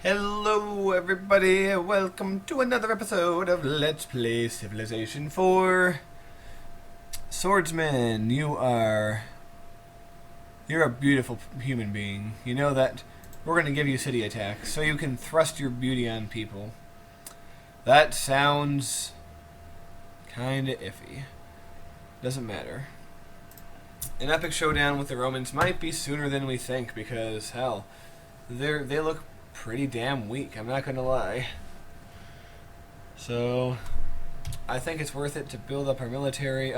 Hello everybody, welcome to another episode of Let's Play Civilization 4. Swordsman, you're a beautiful human being. You know that we're going to give you city attacks, so you can thrust your beauty on people. That sounds kinda iffy. Doesn't matter. An epic showdown with the Romans might be sooner than we think because, hell, they look pretty damn weak, I'm not gonna lie. So I think it's worth it to build up our military. You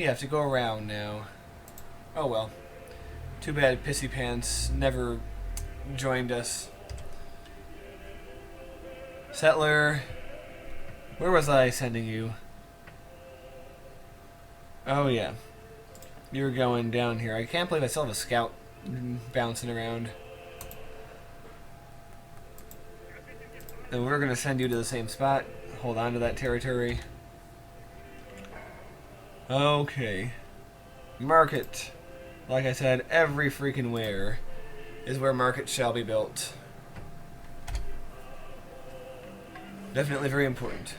have to go around now. Oh well. Too bad Pissy Pants never joined us. Settler, where was I sending you? Oh yeah. You're going down here. I can't believe I still have a scout bouncing around. And we're going to send you to the same spot. Hold on to that territory. Okay. Market. Like I said, every freaking where is where market shall be built. Definitely very important.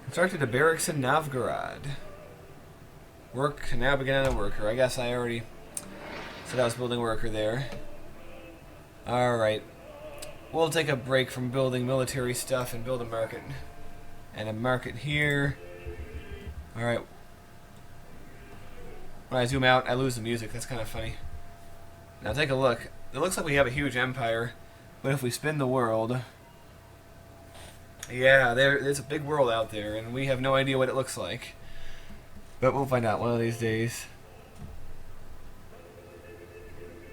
Constructed a barracks in Novgorod. Work can now begin on a worker. I guess I already said I was building a worker there. Alright. We'll take a break from building military stuff and build a market. And a market here. Alright. When I zoom out, I lose the music. That's kind of funny. Now take a look. It looks like we have a huge empire. But if we spin the world... Yeah, there's a big world out there, and we have no idea what it looks like. But we'll find out one of these days.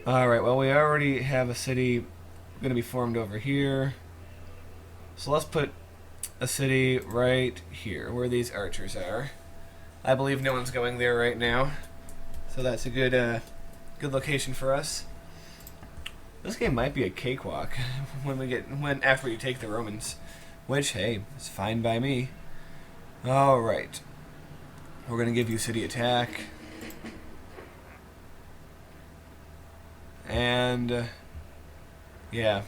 Alright, well we already have a city going to be formed over here. So let's put a city right here, where these archers are. I believe no one's going there right now. So that's a good location for us. This game might be a cakewalk after you take the Romans. Which, hey, it's fine by me. Alright. We're going to give you city attack. And, yeah.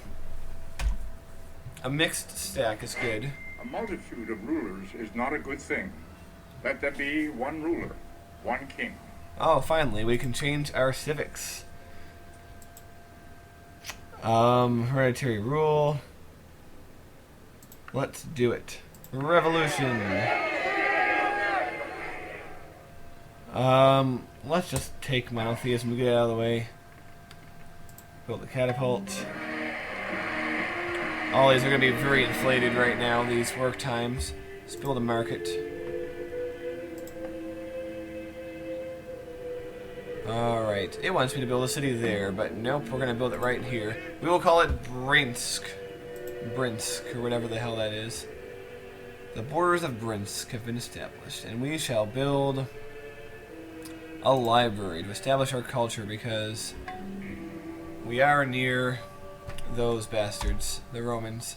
A mixed stack is good. A multitude of rulers is not a good thing. Let there be one ruler, one king. Oh, finally, we can change our civics. Hereditary rule. Let's do it. Revolution. Let's just take monotheism and get it out of the way. Build the catapult. All these are going to be very inflated right now, these work times. Let's build a market. Alright, it wants me to build a city there, but nope, we're going to build it right here. We will call it Brinsk, or whatever the hell that is. The borders of Brinsk have been established, and we shall build a library to establish our culture because we are near those bastards, the Romans.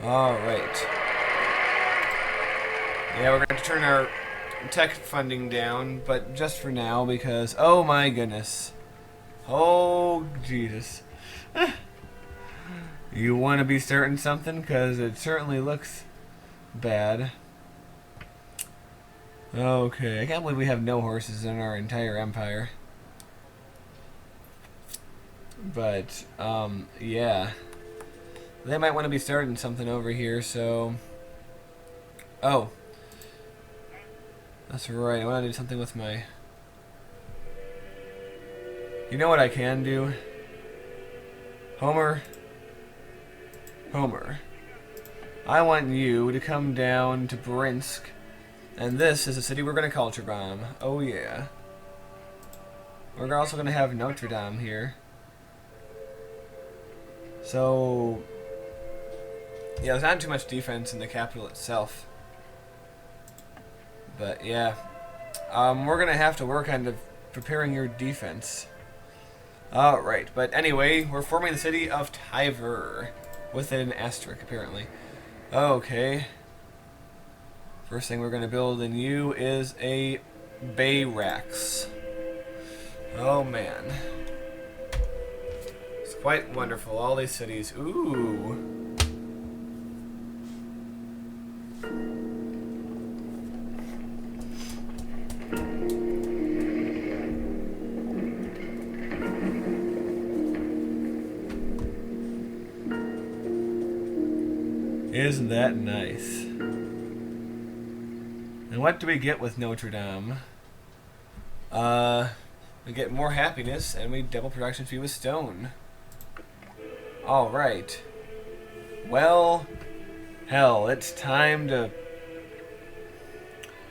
Alright. Yeah, we're going to turn our tech funding down, but just for now because, oh my goodness. Oh, Jesus. You want to be starting something? Because it certainly looks bad. Okay, I can't believe we have no horses in our entire empire. But, yeah. They might want to be starting something over here, so... Oh. That's right, I want to do something with my... You know what I can do? Homer. I want you to come down to Brinsk. And this is a city we're going to culture bomb. Oh yeah. We're also going to have Notre Dame here. So... Yeah, there's not too much defense in the capital itself. But yeah. We're going to have to work on preparing your defense. Alright, but anyway, we're forming the city of Tiver. With an asterisk, apparently. Okay. First thing we're going to build in you is a barracks. Oh man. It's quite wonderful. All these cities. Ooh. Isn't that nice? And what do we get with Notre Dame? We get more happiness and we double production fee with stone. Alright. Well, hell, it's time to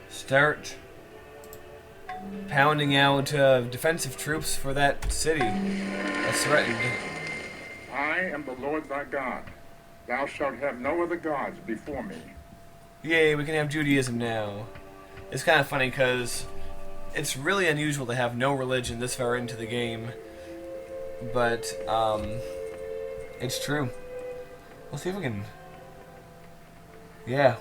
start pounding out defensive troops for that city that's threatened. I am the Lord thy God. Thou shalt have no other gods before me. Yay, we can have Judaism now. It's kind of funny because it's really unusual to have no religion this far into the game. But, it's true. We'll see if we can... Yeah,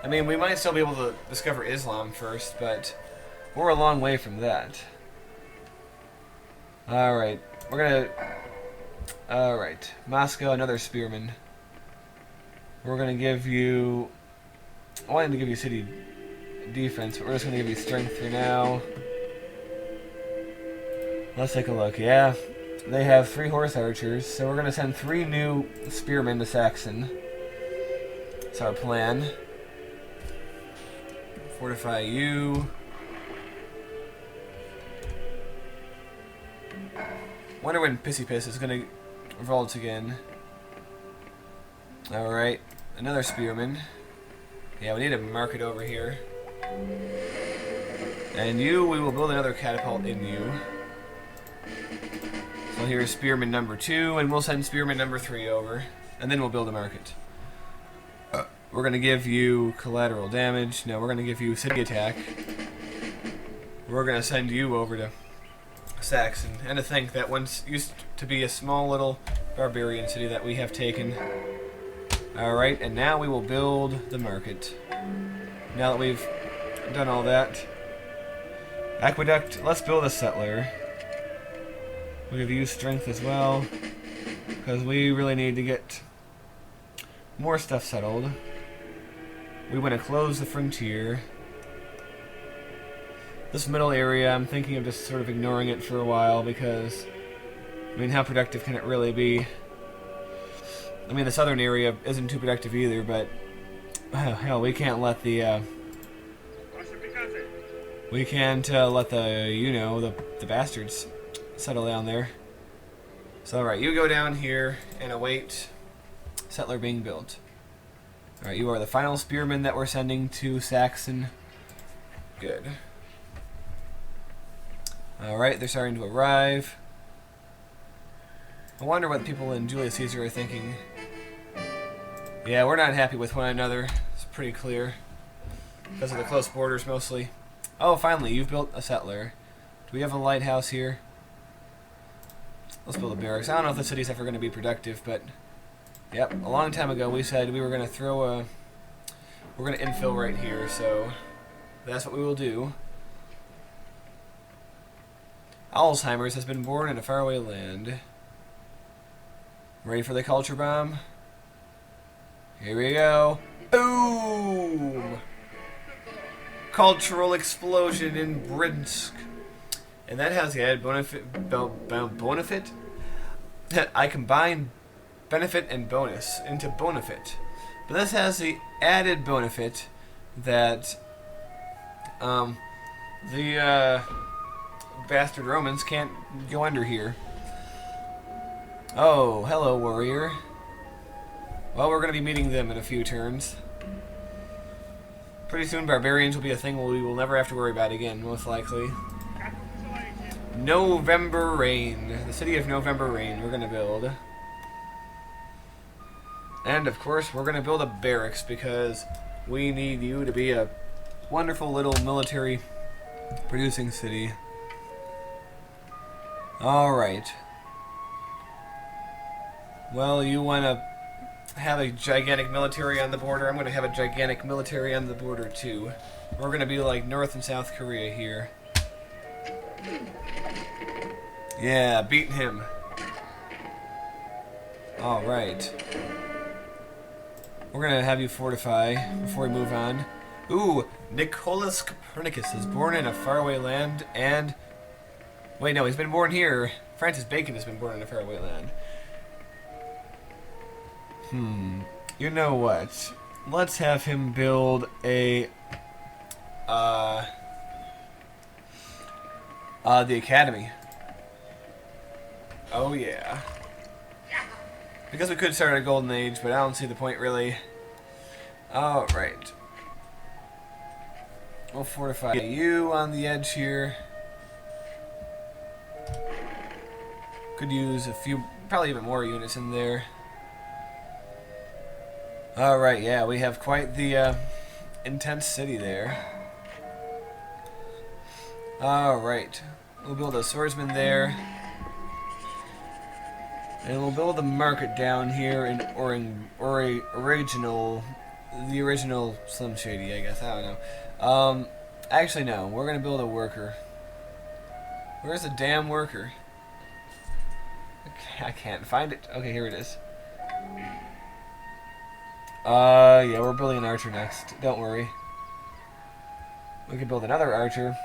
I mean, we might still be able to discover Islam first, but we're a long way from that. Alright, we're gonna... Alright, Moscow, another spearman. We're gonna give you... I wanted to give you city defense, but we're just gonna give you strength for now. Let's take a look. Yeah, they have 3 horse archers, so we're gonna send 3 new spearmen to Saxon. That's our plan. Fortify you. Wonder when Pissy Piss is gonna revolt again. Alright, another spearman. Yeah, we need a market over here. And you, we will build another catapult in you. So here's spearman number 2, and we'll send spearman number 3 over. And then we'll build a market. We're going to give you collateral damage. No, we're going to give you city attack. We're going to send you over to Saxon. And to think that once used to be a small little barbarian city that we have taken. Alright, and now we will build the market. Now that we've done all that. Aqueduct, let's build a settler. We have used strength as well, because we really need to get more stuff settled. We want to close the frontier. This middle area, I'm thinking of just sort of ignoring it for a while, because, I mean, how productive can it really be? I mean, the southern area isn't too productive either, but hell, we can't let the the bastards settle down there. So, alright, you go down here and await settler being built. Alright, you are the final spearmen that we're sending to Saxon. Good. Alright, they're starting to arrive. I wonder what people in Julius Caesar are thinking. Yeah, we're not happy with one another. It's pretty clear. Because of the close borders, mostly. Oh, finally, you've built a settler. Do we have a lighthouse here? Let's build a barracks. I don't know if the city's ever going to be productive, but... Yep, a long time ago we said we were going to throw a... We're going to infill right here, so... That's what we will do. Alzheimer's has been born in a faraway land. Ready for the culture bomb? Here we go. Boom! Cultural explosion in Brinsk. And that has the added benefit. I combine benefit and bonus into bonefit. But this has the added benefit that the bastard Romans can't go under here. Oh, hello, warrior. Well, we're going to be meeting them in a few turns. Pretty soon, barbarians will be a thing we will never have to worry about again, most likely. November Rain. The city of November Rain we're going to build. And, of course, we're going to build a barracks because we need you to be a wonderful little military producing city. Alright. Well, you want to have a gigantic military on the border. I'm going to have a gigantic military on the border, too. We're going to be like North and South Korea here. Yeah, beat him. Alright. We're gonna have you fortify before we move on. Ooh, Nicholas Copernicus is born in a faraway land and... Wait, no, he's been born here. Francis Bacon has been born in a faraway land. You know what? Let's have him build a... the Academy. Oh, yeah. Because we could start a golden age, but I don't see the point, really. Alright. We'll fortify you on the edge here. Could use a few, probably even more units in there. Alright, yeah, we have quite the intense city there. Alright. We'll build a swordsman there. And we'll build a market down here in the original Slim Shady, I guess. I don't know. Actually, no. We're going to build a worker. Where's the damn worker? I can't find it. Okay, here it is. Yeah, we're building an archer next. Don't worry. We can build another archer.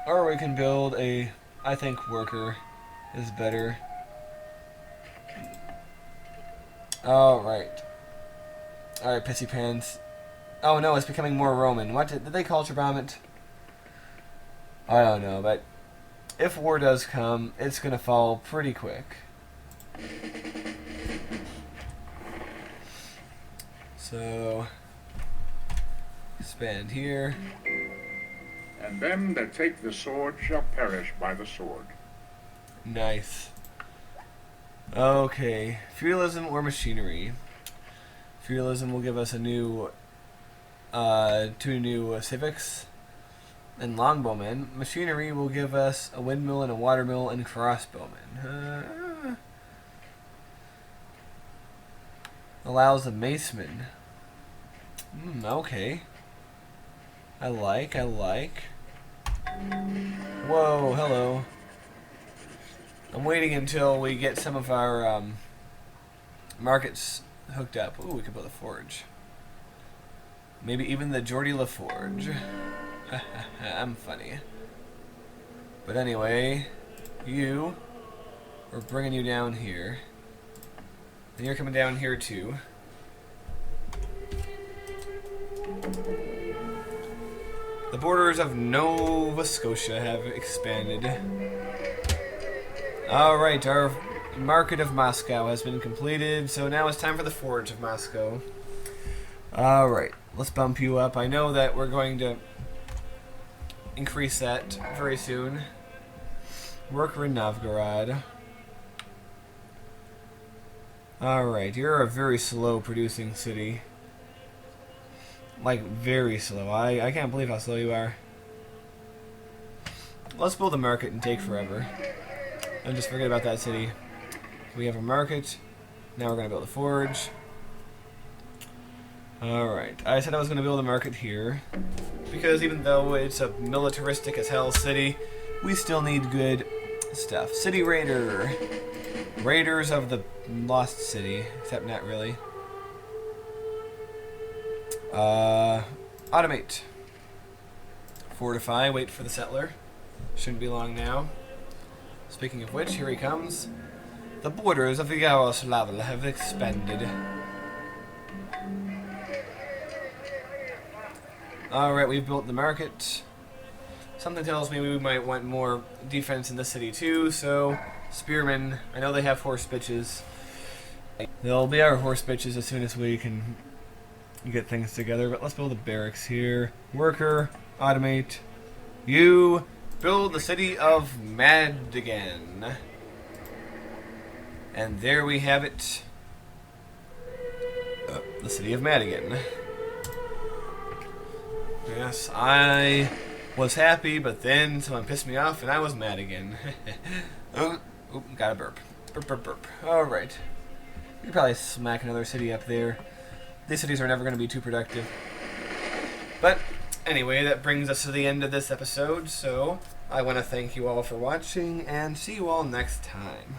Or we can build a, I think worker is better. Alright. Alright, Pissy Pants. Oh no, it's becoming more Roman. What did they culture bomb it? I don't know, but if war does come, it's gonna fall pretty quick. So, expand here. And them that take the sword shall perish by the sword. Nice. Okay, feudalism or machinery. Feudalism will give us a new, two new civics and longbowmen. Machinery will give us a windmill and a watermill and crossbowmen. Allows a maceman. Okay. I like. Whoa, hello. I'm waiting until we get some of our markets hooked up. Ooh, we could build a forge. Maybe even the Geordie LaForge. I'm funny. But anyway, we're bringing you down here. And you're coming down here too. The borders of Nova Scotia have expanded. Alright, our market of Moscow has been completed, so now it's time for the Forge of Moscow. Alright, let's bump you up. I know that we're going to increase that very soon. Worker in Novgorod. Alright, you're a very slow producing city. Like, very slow. I can't believe how slow you are. Let's build a market and take forever. And just forget about that city. We have a market. Now we're going to build a forge. Alright. I said I was going to build a market here. Because even though it's a militaristic as hell city, we still need good stuff. City Raider. Raiders of the Lost City. Except not really. Automate. Fortify. Wait for the settler. Shouldn't be long now. Speaking of which, here he comes. The borders of the Yaroslavl have expanded. Alright, we've built the market. Something tells me we might want more defense in the city too, so spearmen, I know they have horse bitches. They'll be our horse bitches as soon as we can get things together, but let's build a barracks here. Worker, automate. You build the city of Madigan. And there we have it. The city of Madigan. Yes, I was happy, but then someone pissed me off and I was mad again. Oh, got a burp. Burp, burp, burp. Alright. We could probably smack another city up there. These cities are never going to be too productive. But anyway, that brings us to the end of this episode, so I want to thank you all for watching and see you all next time.